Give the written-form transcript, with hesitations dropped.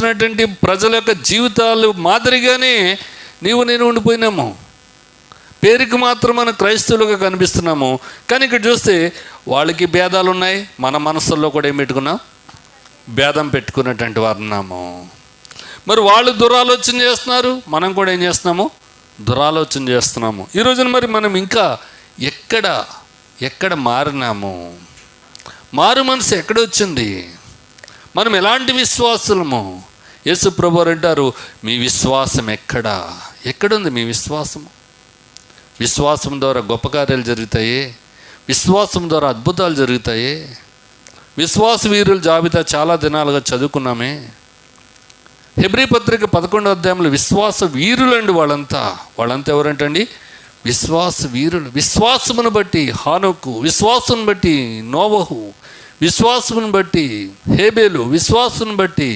జీవిస్తున్నటువంటి ప్రజల యొక్క జీవితాలు మాదిరిగానే నేను ఉండిపోయినాము. పేరుకి మాత్రం మనం క్రైస్తవులుగా కనిపిస్తున్నాము, కానీ ఇక్కడ చూస్తే వాళ్ళకి భేదాలు ఉన్నాయి, మన మనసుల్లో కూడా ఏం పెట్టుకున్నాం, భేదం పెట్టుకున్నటువంటి వారు ఉన్నాము. మరి వాళ్ళు దురాలోచన చేస్తున్నారు, మనం కూడా ఏం చేస్తున్నాము, దురాలోచన చేస్తున్నాము. ఈ రోజున మరి మనం ఇంకా ఎక్కడ మారినాము? మారు మనసు ఎక్కడొచ్చింది? మనం ఎలాంటి విశ్వాసులము? యేసు ప్రభువారు అంటారు, మీ విశ్వాసం ఎక్కడుంది మీ విశ్వాసము? విశ్వాసం ద్వారా గొప్ప కార్యాలు జరుగుతాయి, విశ్వాసం ద్వారా అద్భుతాలు జరుగుతాయి. విశ్వాస వీరుల జాబితా చాలా దినాలుగా చదువుకున్నామే. హెబ్రీ పత్రిక 11వ అధ్యాయంలో విశ్వాస వీరులండి వాళ్ళంతా ఎవరంటండి? విశ్వాస వీరులు. విశ్వాసమును బట్టి హానోకు, విశ్వాసమును బట్టి నోవహు, విశ్వాసమును బట్టి హేబేలు, విశ్వాసమును బట్టి